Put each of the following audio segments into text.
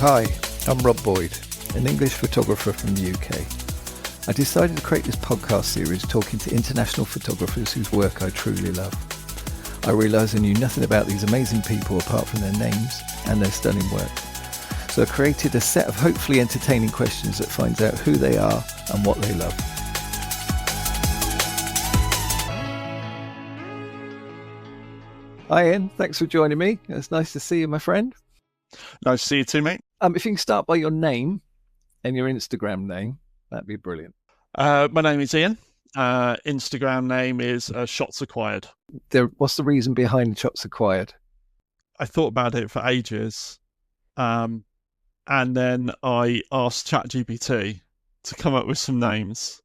Hi, I'm Rob Boyd, an English photographer from the UK. I decided to create this podcast series talking to international photographers whose work I truly love. I realised I knew nothing about these amazing people apart from their names and their stunning work. So I created a set of hopefully entertaining questions that finds out who they are and what they love. Hi Iain, thanks for joining me. It's nice to see you, my friend. Nice to see you too, mate. If you can start by your name and your Instagram name, that'd be brilliant. My name is Iain. Instagram name is Shots Acquired. What's the reason behind Shots Acquired? I thought about it for ages. And then I asked ChatGPT to come up with some names.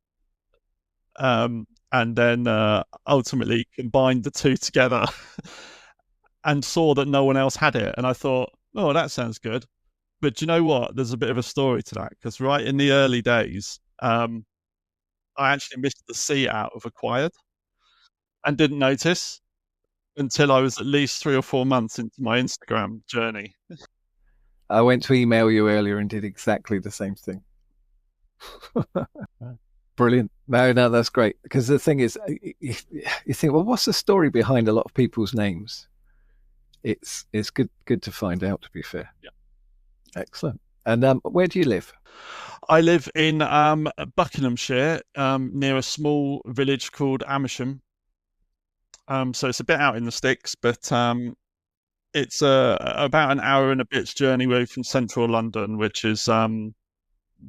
And then ultimately combined the two together and saw that no one else had it. And I thought, oh, that sounds good. But you know what? There's a bit of a story to that, because right in the early days, I actually missed the C out of acquired and didn't notice until I was at least 3 or 4 months into my Instagram journey. I went to email you earlier and did exactly the same thing. Brilliant. No, that's great. Because the thing is, you think, well, what's the story behind a lot of people's names? It's good to find out, to be fair. Yeah. Excellent. And where do you live? I live in Buckinghamshire, near a small village called Amersham. So it's a bit out in the sticks, but it's about an hour and a bit's journey away from central London, which is where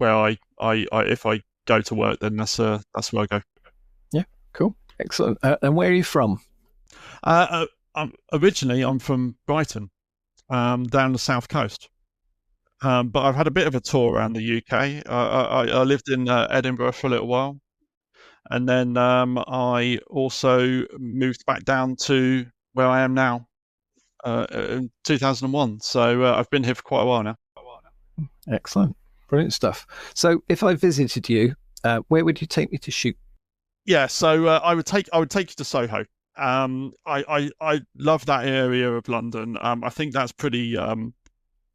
I if I go to work, then that's where I go. Yeah, cool, excellent. And where are you from? Originally, I'm from Brighton, down the south coast. But I've had a bit of a tour around the UK. I lived in Edinburgh for a little while, and then I also moved back down to where I am now in 2001. So I've been here for quite a while now. Excellent, brilliant stuff. So if I visited you, where would you take me to shoot? Yeah, so I would take you to Soho. I love that area of London. I think that's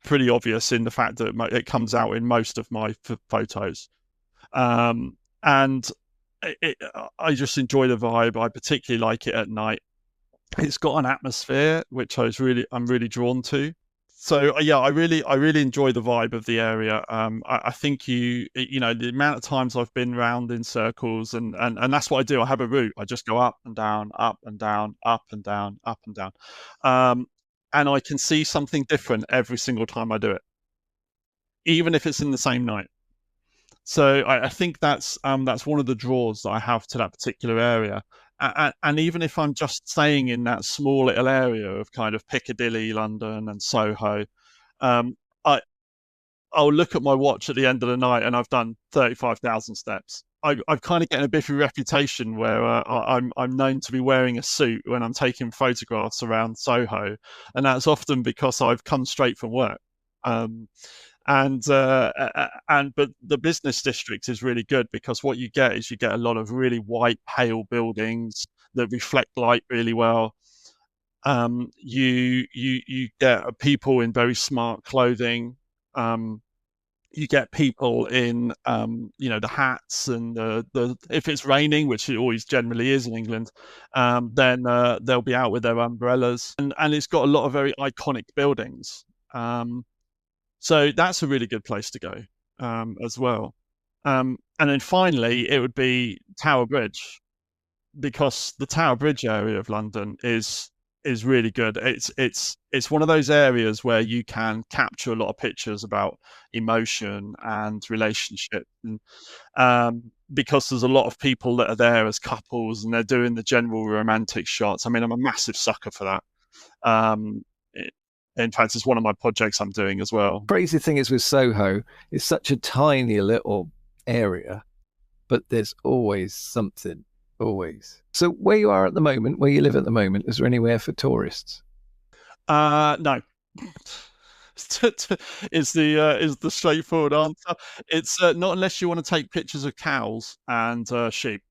pretty obvious in the fact that it comes out in most of my photos. And I just enjoy the vibe. I particularly like it at night. It's got an atmosphere which I'm really drawn to. So yeah, I really enjoy the vibe of the area. I think the amount of times I've been round in circles, and that's what I do. I have a route. I just go up and down, up and down, up and down, up and down. And I can see something different every single time I do it, even if it's in the same night. So I think that's one of the draws that I have to that particular area. And even if I'm just staying in that small little area of kind of Piccadilly, London and Soho, I'll look at my watch at the end of the night and I've done 35,000 steps. I've kind of getting a bit of a reputation where I'm known to be wearing a suit when I'm taking photographs around Soho, and that's often because I've come straight from work. But the business district is really good because what you get is a lot of really white, pale buildings that reflect light really well. You get people in very smart clothing. You get people in, the hats and the if it's raining, which it always generally is in England, then they'll be out with their umbrellas, and it's got a lot of very iconic buildings. So that's a really good place to go as well. And then finally, it would be Tower Bridge, because the Tower Bridge area of London is really good. It's one of those areas where you can capture a lot of pictures about emotion and relationship, and because there's a lot of people that are there as couples and they're doing the general romantic shots. I mean, I'm a massive sucker for that. In fact, it's one of my projects I'm doing as well. Crazy thing is with Soho, it's such a tiny little area, but there's always something. Always. So where you are at the moment, where you live at the moment, is there anywhere for tourists? No. is the straightforward answer. It's not unless you want to take pictures of cows and sheep.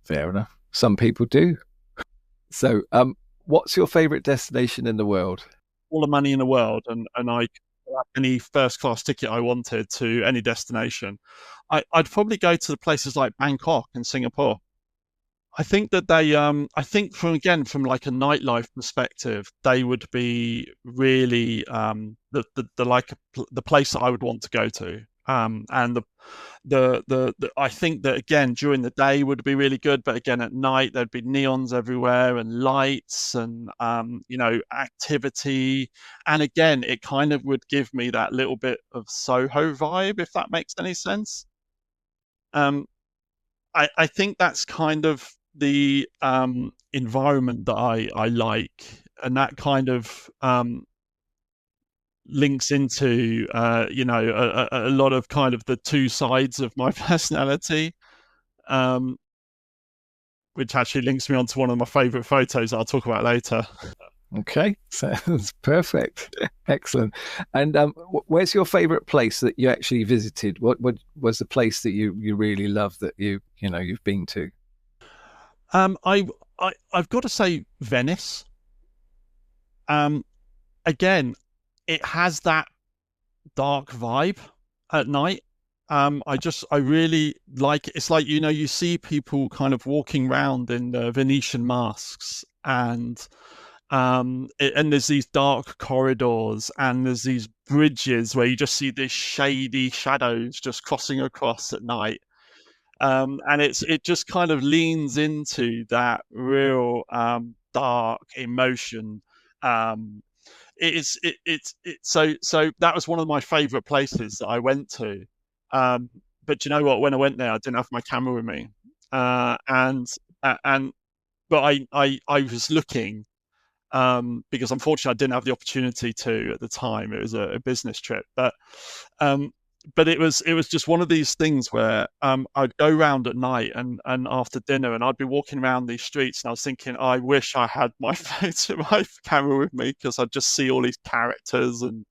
Fair enough. Some people do. So, what's your favourite destination in the world? All the money in the world, and I any first class ticket I wanted to any destination, I'd probably go to the places like Bangkok and Singapore. I think that I think from like a nightlife perspective, they would be really the like the place that I would want to go to. And I think that again during the day would be really good, but again at night there'd be neons everywhere and lights and activity, and again it kind of would give me that little bit of Soho vibe, if that makes any sense. Um, I think that's kind of the environment that I like, and that kind of links into a lot of kind of the two sides of my personality, um, which actually links me onto one of my favorite photos that I'll talk about later. Okay, sounds perfect. Excellent. And where's your favorite place that you actually visited? What was the place that you really love that you've been to? I, I've got to say Venice. Um, Again, it has that dark vibe at night. I really like it's like you see people kind of walking around in the Venetian masks, and there's these dark corridors and there's these bridges where you just see these shady shadows just crossing across at night. And it just kind of leans into that real dark emotion. Um, so that was one of my favorite places that I went to. But you know what? When I went there, I didn't have my camera with me, and but I was looking, because unfortunately I didn't have the opportunity to at the time. It was a business trip, um, but it was just one of these things where I'd go round at night and after dinner, and I'd be walking around these streets, and I was thinking, I wish I had my my camera with me, because I'd just see all these characters and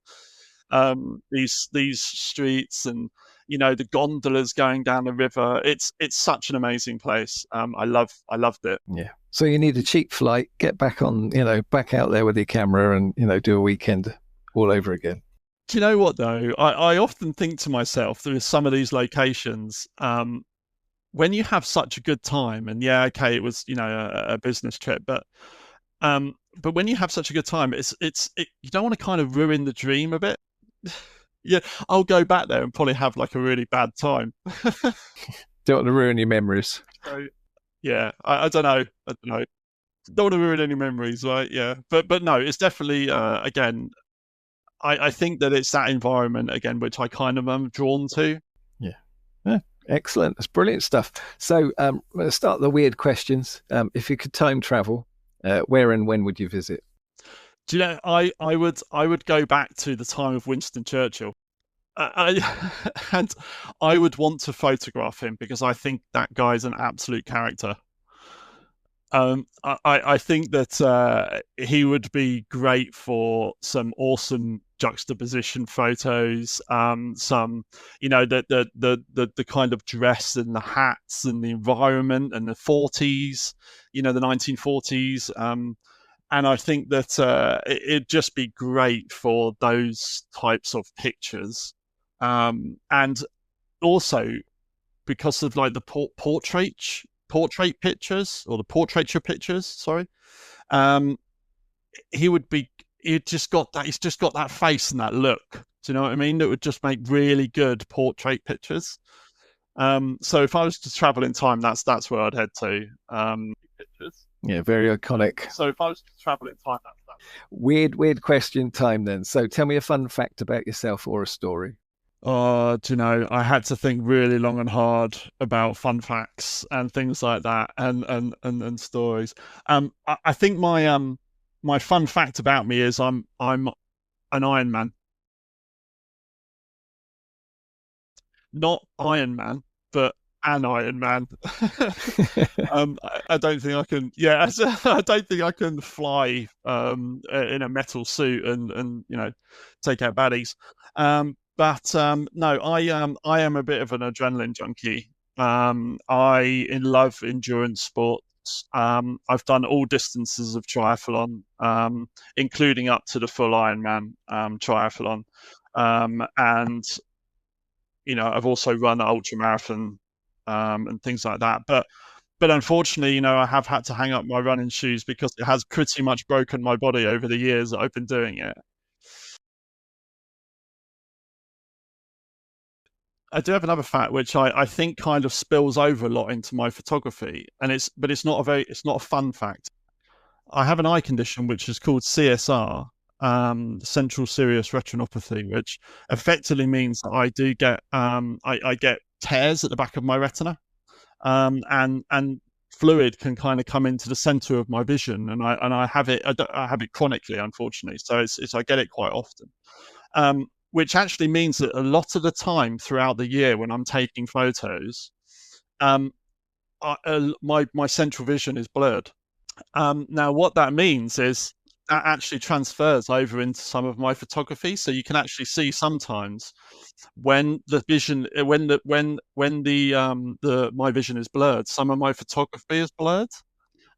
these streets, and the gondolas going down the river. It's such an amazing place. I loved it. Yeah. So you need a cheap flight, get back on, back out there with your camera and, do a weekend all over again. Do you know what though? I often think to myself, there are some of these locations, when you have such a good time, and yeah, okay, it was a business trip, but when you have such a good time, you don't want to kind of ruin the dream a bit. Yeah, I'll go back there and probably have like a really bad time. Don't want to ruin your memories. So yeah, I don't know. I don't know. Don't want to ruin any memories, right? Yeah, but no, it's definitely again. I think that it's that environment again which I kind of am drawn to. Yeah. Yeah. Excellent. That's brilliant stuff. So let's start the weird questions. If you could time travel, where and when would you visit? Do you know? I would go back to the time of Winston Churchill. And I would want to photograph him because I think that guy's an absolute character. I think that he would be great for some awesome juxtaposition photos. Some, the kind of dress and the hats and the environment and the 40s, the 1940s. And I think that it'd just be great for those types of pictures. And also because of like the portrait pictures, or the portraiture pictures, sorry. um he would be he's just got that face and that look, do you know what I mean, that would just make really good portrait pictures. So if I was to travel in time, that's where I'd head to. Pictures. Yeah, very iconic. So if I was to travel in time, that's weird question time then. So tell me a fun fact about yourself or a story. Oh, do you know, I had to think really long and hard about fun facts and things like that, and stories. I think my fun fact about me is I'm an Iron Man, not Iron Man, but an Iron Man. I don't think I can. Yeah, I don't think I can fly in a metal suit and take out baddies. But no, I am a bit of an adrenaline junkie. I love endurance sports. I've done all distances of triathlon, including up to the full Ironman triathlon. And I've also run an ultra marathon and things like that. But unfortunately, I have had to hang up my running shoes because it has pretty much broken my body over the years that I've been doing it. I do have another fact which I think kind of spills over a lot into my photography, and it's not a fun fact. I have an eye condition which is called CSR, central serious retinopathy, which effectively means that I do get I get tears at the back of my retina, and fluid can kind of come into the center of my vision, and I have it I have it chronically, unfortunately. So it's I get it quite often, which actually means that a lot of the time throughout the year when I'm taking photos, um, my central vision is blurred. Now, what that means is that actually transfers over into some of my photography, so you can actually see sometimes when the vision, when the my vision is blurred, some of my photography is blurred.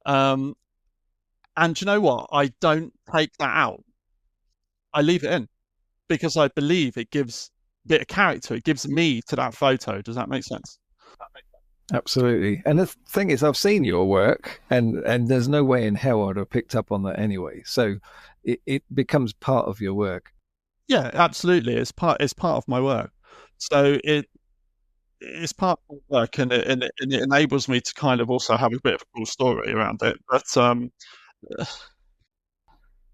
Um, and you know what? I don't take that out. I leave it in because I believe it gives a bit of character. It gives me to that photo. Does that make sense? Absolutely. And the thing is, I've seen your work, and there's no way in hell I'd have picked up on that anyway. So it becomes part of your work. Yeah, absolutely. It's part of my work. So it's part of my work, and it enables me to kind of also have a bit of a cool story around it. But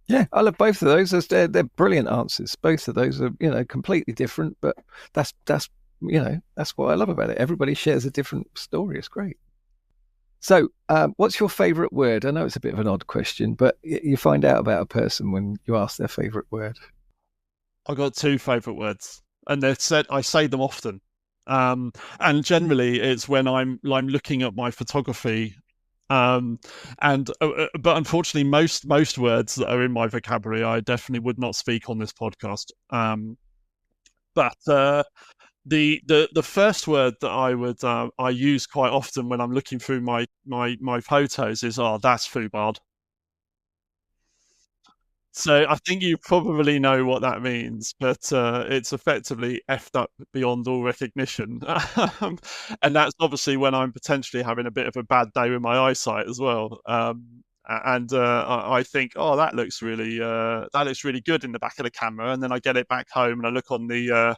Yeah, I love both of those. They're brilliant answers. Both of those are completely different, but that's what I love about it. Everybody shares a different story. It's great. So, what's your favourite word? I know it's a bit of an odd question, but you find out about a person when you ask their favourite word. I've got two favorite words, and I say them often. And generally, it's when I'm looking at my photography. And but unfortunately, most words that are in my vocabulary, I definitely would not speak on this podcast. But the first word that I use quite often when I'm looking through my photos is, oh, that's fubard. So I think you probably know what that means, but it's effectively effed up beyond all recognition. And that's obviously when I'm potentially having a bit of a bad day with my eyesight as well. And I think, oh, that looks really good in the back of the camera, and then I get it back home and I look on the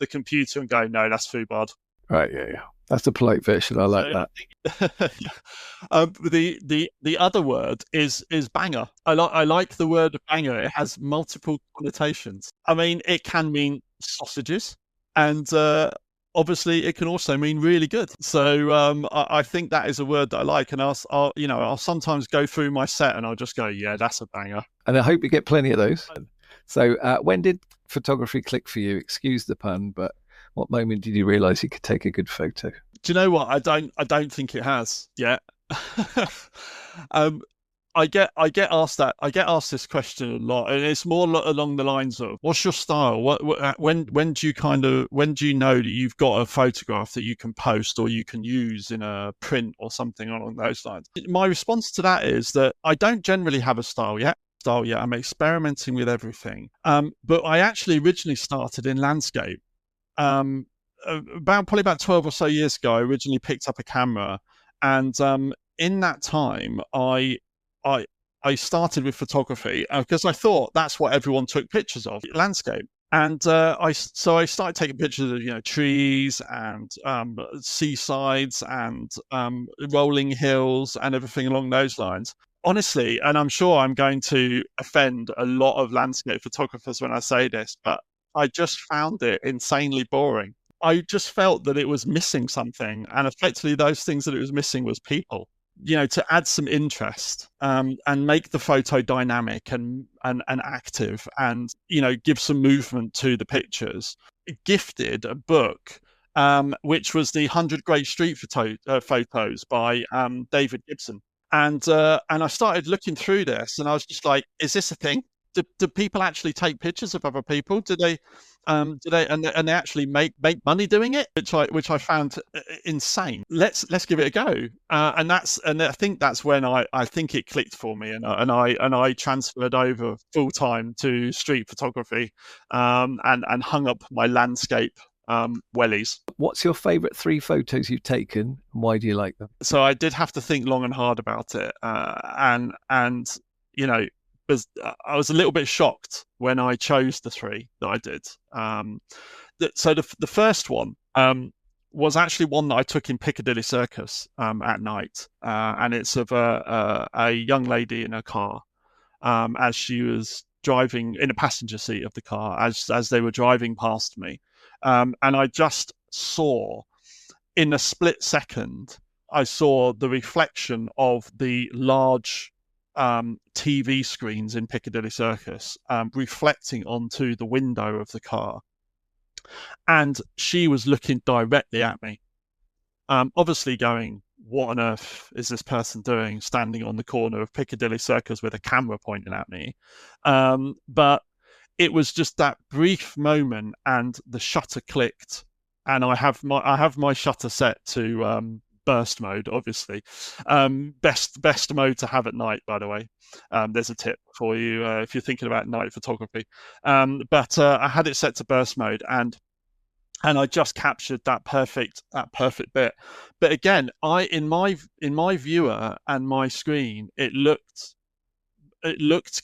computer and go, no, that's fubard. Right? Yeah, yeah. That's the polite version. I like So that. the other word is banger. I like the word banger. It has multiple connotations. I mean, it can mean sausages, and obviously it can also mean really good. So I think that is a word that I like, and I'll sometimes go through my set and I'll just go, yeah, that's a banger. And I hope you get plenty of those. So, when did photography click for you? Excuse the pun, but what moment did you realise you could take a good photo? Do you know what? I don't think it has yet. um, I get asked this question a lot, and it's more along the lines of, "What's your style? When do you know that you've got a photograph that you can post or you can use in a print or something along those lines?" My response to that is that I don't generally have a style yet. I'm experimenting with everything. But I actually originally started in landscape. Um, probably about 12 or so years ago, I originally picked up a camera, and in that time, I I started with photography because I thought that's what everyone took pictures of, landscape. And I started taking pictures of trees and seasides and rolling hills and everything along those lines. Honestly, and I'm sure I'm going to offend a lot of landscape photographers when I say this, but I just found it insanely boring. I just felt that it was missing something, and effectively those things that it was missing was people. To add some interest, and make the photo dynamic and active, and give some movement to the pictures. It gifted a book, which was the 100 Great Street Photos by David Gibson, and I started looking through this, and I was just like, is this a thing? do people actually take pictures of other people? Do they actually make money doing it? Which I found insane. Let's give it a go. And I think that's when I think it clicked for me, and I transferred over full time to street photography, and hung up my landscape wellies. What's your favourite 3 photos you've taken, and why do you like them? So I did have to think long and hard about it, and you know, because I was a little bit shocked when I chose the 3 that I did. So the first one was actually one that I took in Piccadilly Circus at night, and it's of a young lady in her car, as she was driving in a passenger seat of the car as they were driving past me, and I just saw, in a split second, I saw the reflection of the large TV screens in Piccadilly Circus reflecting onto the window of the car. And she was looking directly at me, obviously going, what on earth is this person doing standing on the corner of Piccadilly Circus with a camera pointing at me? But it was just that brief moment, and the shutter clicked, and I have my shutter set to burst mode, obviously. Best mode to have at night, by the way. There's a tip for you if you're thinking about night photography. But I had it set to burst mode, and I just captured that perfect bit. But again, in my viewer and my screen, it looked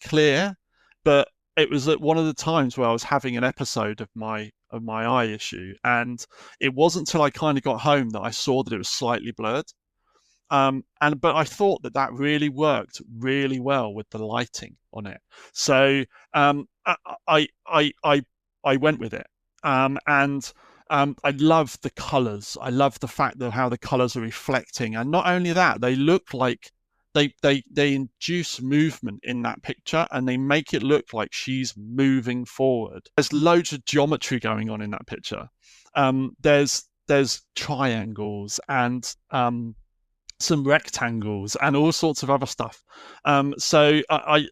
clear, but it was at one of the times where I was having an episode of my eye issue, and it wasn't until I kind of got home that I saw that it was slightly blurred. But I thought that really worked really well with the lighting on it. So I went with it, and I love the colors. I love the fact that how the colors are reflecting, and not only that, they look like they induce movement in that picture, and they make it look like she's moving forward. There's loads of geometry going on in that picture. There's triangles and some rectangles and all sorts of other stuff. So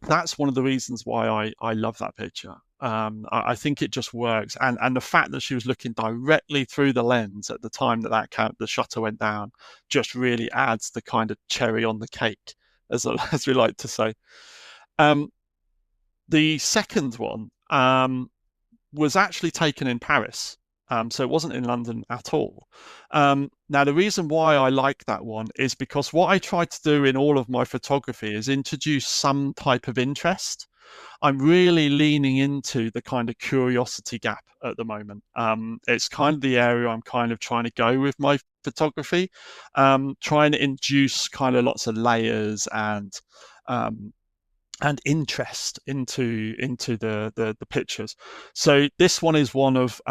that's one of the reasons why I love that picture. I think it just works, and the fact that she was looking directly through the lens at the time that the shutter went down just really adds the kind of cherry on the cake, as we like to say. The second one was actually taken in Paris. So it wasn't in London at all. Now, the reason why I like that one is because what I try to do in all of my photography is introduce some type of interest. I'm really leaning into the kind of curiosity gap at the moment. It's kind of the area I'm kind of trying to go with my photography, trying to induce kind of lots of layers and interest into the pictures. So this one is one of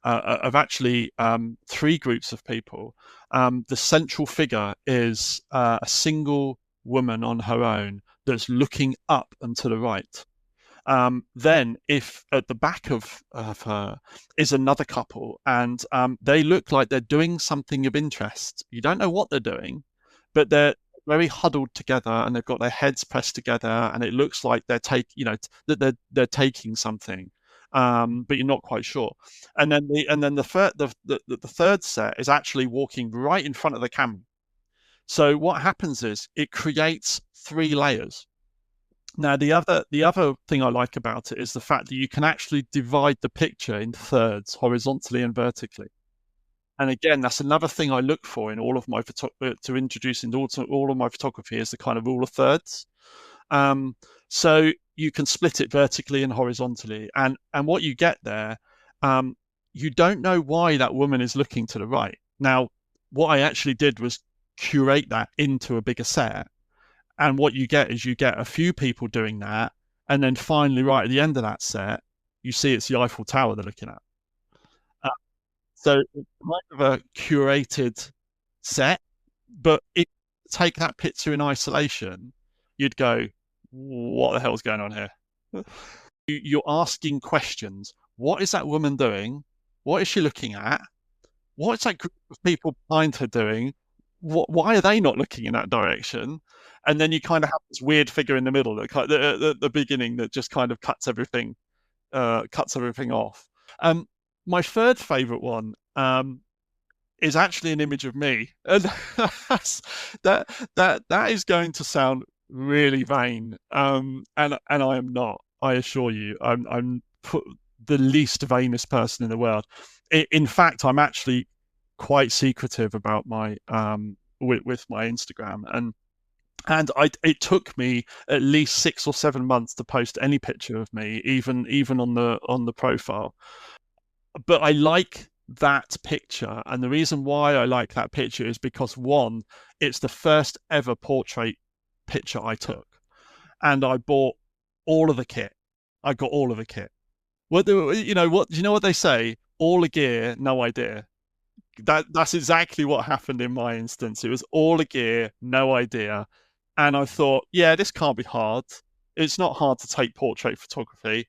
actually 3 groups of people. The central figure is a single woman on her own that's looking up and to the right. Then, if at the back of her is another couple, and they look like they're doing something of interest. You don't know what they're doing, but they're very huddled together, and they've got their heads pressed together, and it looks like they're taking something, but you're not quite sure. And then the third set is actually walking right in front of the camera. So what happens is it creates 3 layers. Now, the other thing I like about it is the fact that you can actually divide the picture in thirds, horizontally and vertically. And again, that's another thing I look for in all of my to introduce into all of my photography, is the kind of rule of thirds. So you can split it vertically and horizontally, and what you get there, you don't know why that woman is looking to the right. Now, what I actually did was curate that into a bigger set. And what you get is you get a few people doing that, and then finally, right at the end of that set, you see it's the Eiffel Tower they're looking at. So it's kind of a curated set, but if you take that picture in isolation, you'd go, what the hell's going on here? You're asking questions. What is that woman doing? What is she looking at? What is that group of people behind her doing? why are they not looking in that direction? And then you kind of have this weird figure in the middle that the beginning that just kind of cuts everything off. My third favorite one is actually an image of me, and that that is going to sound really vain, and I am not. I assure you, I'm the least vainest person in the world. In fact, I'm actually quite secretive about my with my Instagram, and it took me at least 6 or 7 months to post any picture of me, even on the profile. But I like that picture, and the reason why I like that picture is because one, it's the first ever portrait picture I took, and I bought all of the kit. I got all of the kit. What you know? What do you know? What they say? All the gear, no idea. That's exactly what happened in my instance. It was all a gear, no idea. And I thought, yeah, this can't be hard. It's not hard to take portrait photography.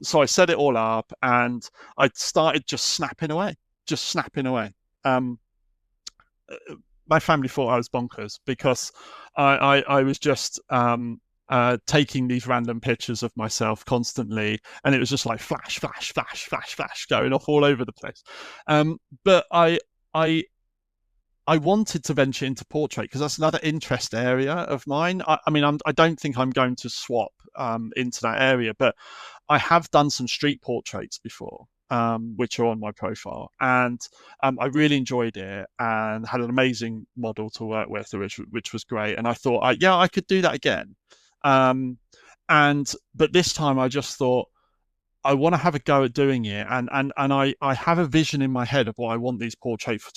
So I set it all up and I started just snapping away, just snapping away. Um, my family thought I was bonkers because I was just taking these random pictures of myself constantly, and it was just like flash, flash, flash, flash, flash, going off all over the place. But I I wanted to venture into portrait because that's another interest area of mine. I mean, I don't think I'm going to swap into that area, but I have done some street portraits before, which are on my profile, and I really enjoyed it and had an amazing model to work with, which was great. And I thought, yeah, I could do that again. Um, and but this time, I just thought I want to have a go at doing it, and I have a vision in my head of what I want these portraits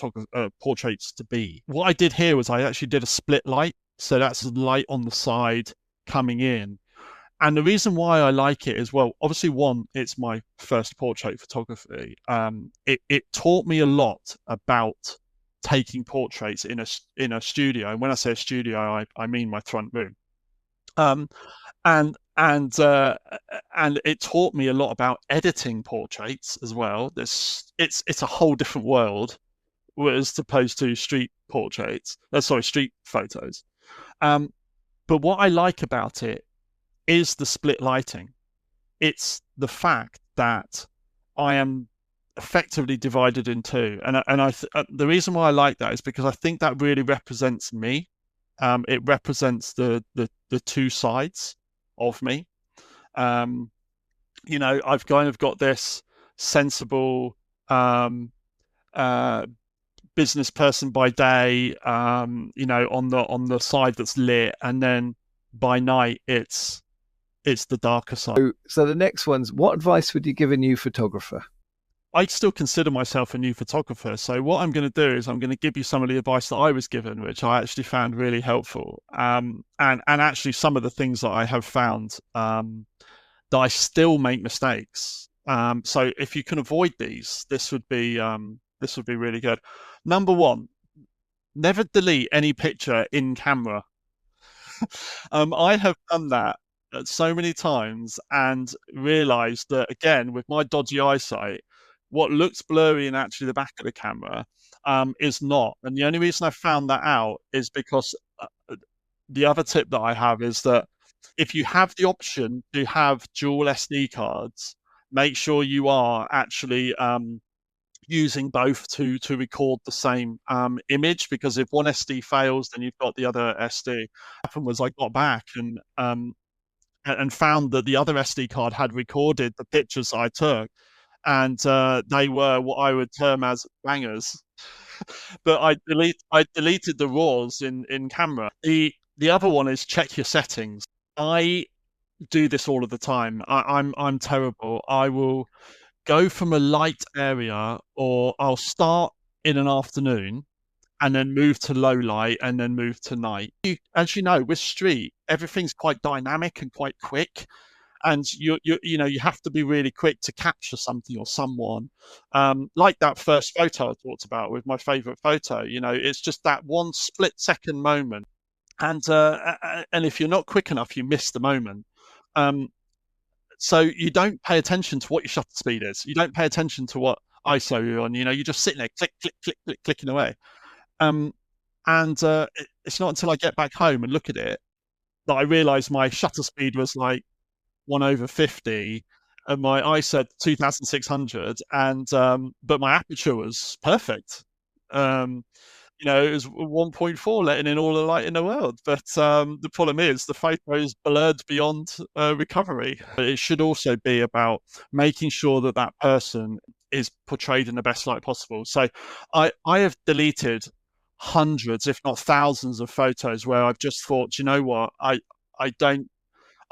to be. What I did here was I actually did a split light, so that's light on the side coming in. And the reason why I like it is, well, obviously, one, it's my first portrait photography. It taught me a lot about taking portraits in a studio. And when I say a studio, I mean my front room. Um, and and uh, and it taught me a lot about editing portraits as well. It's a whole different world as opposed to street portraits. Sorry, street photos. Um, but what I like about it is the split lighting. It's the fact that I am effectively divided in two, the reason why I like that is because I think that really represents me. It represents the two sides of me. Um, I've kind of got this sensible um, uh, business person by day, on the side that's lit, and then by night it's the darker side. So the next one's, what advice would you give a new photographer? I still consider myself a new photographer. So what I'm going to do is I'm going to give you some of the advice that I was given, which I actually found really helpful. And actually some of the things that I have found that I still make mistakes. So if you can avoid these, this would be really good. Number one, never delete any picture in camera. I have done that so many times and realized that again with my dodgy eyesight, what looks blurry in actually the back of the camera is not. And the only reason I found that out is because the other tip that I have is that if you have the option to have dual SD cards, make sure you are actually using both to record the same image, because if one SD fails, then you've got the other SD. What happened was I got back and found that the other SD card had recorded the pictures I took, and they were what I would term as bangers. But I deleted the raws in camera. The other one is check your settings. I do this all of the time. I'm terrible. I will go from a light area, or I'll start in an afternoon and then move to low light and then move to night. As you know, with street, everything's quite dynamic and quite quick. And you have to be really quick to capture something or someone. Like that first photo I talked about with my favorite photo. It's just that one split second moment. And if you're not quick enough, you miss the moment. Um, so you don't pay attention to what your shutter speed is. You don't pay attention to what ISO you're on. You're just sitting there, click, click, click, click, clicking away. Um, And it's not until I get back home and look at it that I realise my shutter speed was like 1/50, and my ISO 2600, and but my aperture was perfect. Um, it was 1.4, letting in all the light in the world. But the problem is the photo is blurred beyond recovery. It should also be about making sure that that person is portrayed in the best light possible. So I have deleted hundreds, if not thousands, of photos where I've just thought, you know what, I don't.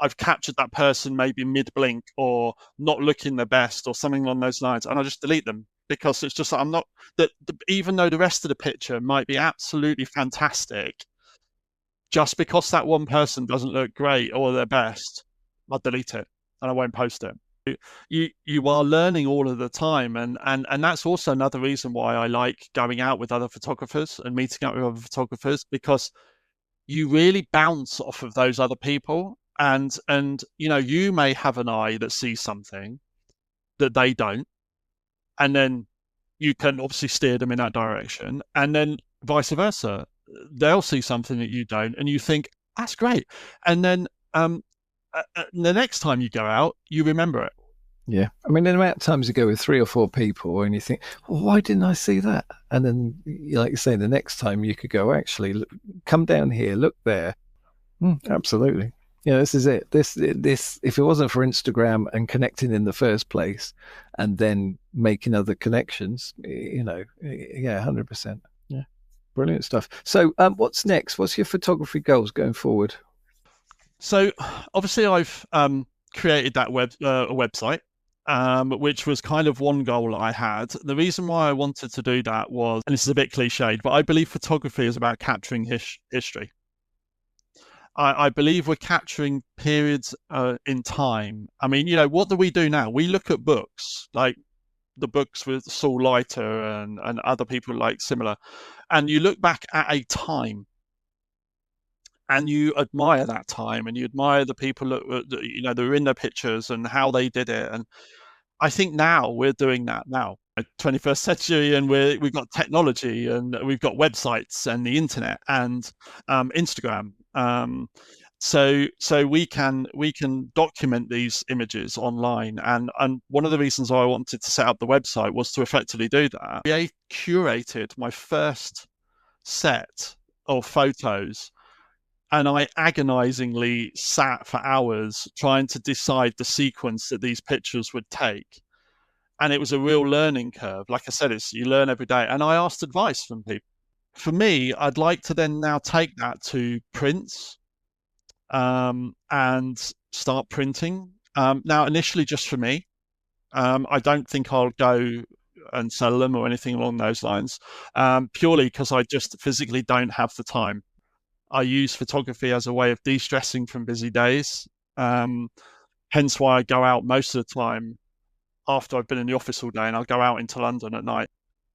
I've captured that person maybe mid blink or not looking their best or something along those lines, and I just delete them because it's just like I'm not that. Even though the rest of the picture might be absolutely fantastic, just because that one person doesn't look great or their best, I'll delete it and I won't post it. You are learning all of the time, and that's also another reason why I like going out with other photographers and meeting up with other photographers, because you really bounce off of those other people, and you may have an eye that sees something that they don't, and then you can obviously steer them in that direction, and then vice versa, they'll see something that you don't and you think that's great, and then the next time you go out you remember it. Yeah. I mean, the amount of times you go with 3 or 4 people and you think, well, why didn't I see that? And then, like you say, the next time you could go, actually, look, come down here, look there. Absolutely. Yeah, this is it. This, if it wasn't for Instagram and connecting in the first place and then making other connections, yeah, 100%. Yeah. Brilliant stuff. So, what's next? What's your photography goals going forward? So obviously I've created that website, which was kind of one goal I had. The reason why I wanted to do that was, and this is a bit cliched, but I believe photography is about capturing history. I believe we're capturing periods in time. I mean, what do we do now? We look at books, like the books with Saul Leiter and other people like similar, and you look back at a time and you admire that time and you admire the people that are in the pictures and how they did it. And I think now we're doing that now, 21st century, and we've got technology and we've got websites and the internet and Instagram. So we can document these images online, and one of the reasons I wanted to set up the website was to effectively do that. I curated my first set of photos, and I agonizingly sat for hours trying to decide the sequence that these pictures would take. And it was a real learning curve. Like I said, you learn every day. And I asked advice from people. For me, I'd like to then now take that to prints, and start printing. Now, initially, just for me. I don't think I'll go and sell them or anything along those lines, purely because I just physically don't have the time. I use photography as a way of de-stressing from busy days. Um, Hence why I go out most of the time after I've been in the office all day, and I'll go out into London at night.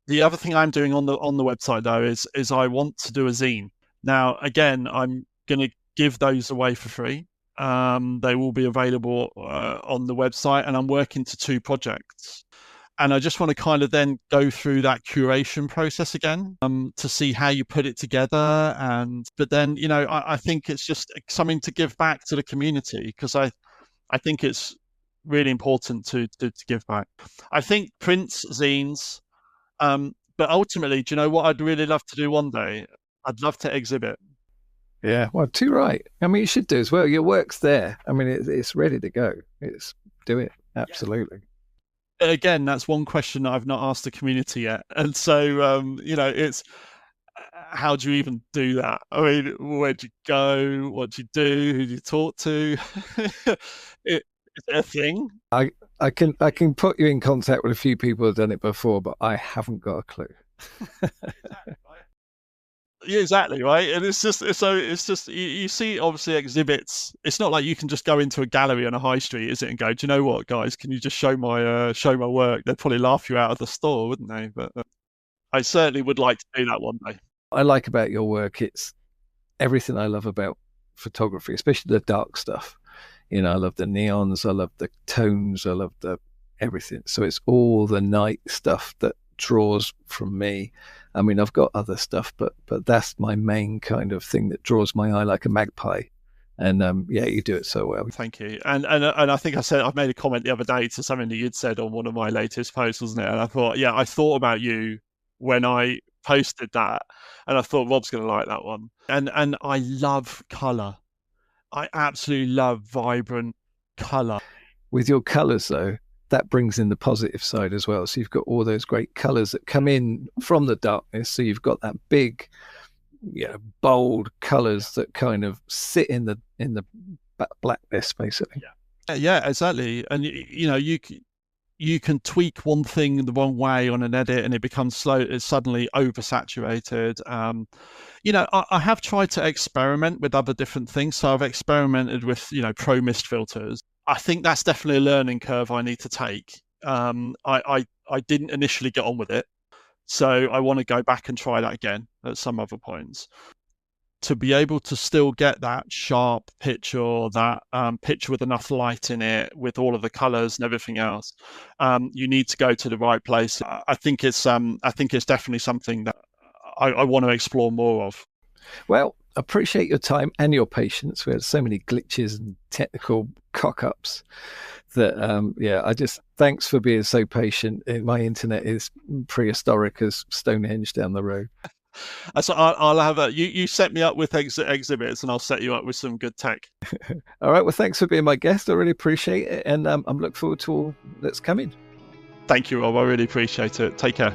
The other thing I'm doing on the website though is I want to do a zine. Now, again, I'm going to give those away for free. They will be available on the website, and I'm working to 2 projects. And I just want to kind of then go through that curation process again, to see how you put it together. But then, I think it's just something to give back to the community, because I think it's really important to give back. I think prints, zines, but ultimately, do you know what I'd really love to do one day? I'd love to exhibit. Yeah, well, too right. I mean, you should do as well. Your work's there. I mean, it's ready to go. Do it. Absolutely. Again, that's one question that I've not asked the community yet, and so it's how do you even do that? I mean, where'd you go? What do you do? Who do you talk to? It's a thing. I can put you in contact with a few people who've done it before, but I haven't got a clue. Yeah, exactly, right. And it's just you see obviously exhibits. It's not like you can just go into a gallery on a high street, is it, and go, do you know what, guys, can you just show my work? They'd probably laugh you out of the store, wouldn't they? But I certainly would like to do that one day. I like about your work, it's everything I love about photography, especially the dark stuff. I love the neons, I love the tones, I love the everything. So it's all the night stuff that draws from me. I mean, I've got other stuff, but that's my main kind of thing that draws my eye like a magpie. And yeah, you do it so well. Thank you. And I think I made a comment the other day to something that you'd said on one of my latest posts, wasn't it? And I thought, yeah, I thought about you when I posted that, and I thought Rob's going to like that one. And I love color. I absolutely love vibrant color. With your colors, though, that brings in the positive side as well. So you've got all those great colors that come in from the darkness. So you've got that big, bold colors that kind of sit in the blackness, basically. Yeah, exactly. And you can tweak one thing the wrong way on an edit, and it becomes it's suddenly oversaturated. I have tried to experiment with other different things. So I've experimented with pro mist filters. I think that's definitely a learning curve I need to take. I didn't initially get on with it, so I want to go back and try that again at some other points, to be able to still get that sharp picture, that picture with enough light in it, with all of the colors and everything else. You need to go to the right place. I think it's definitely something that I want to explore more of. Well, appreciate your time and your patience. We had so many glitches and technical cock-ups that thanks for being so patient. My internet is prehistoric as Stonehenge down the road. So I'll have you set me up with exhibits, and I'll set you up with some good tech. All right, well, thanks for being my guest. I really appreciate it, and I'm looking forward to all that's coming. Thank you, Rob. I really appreciate it. Take care.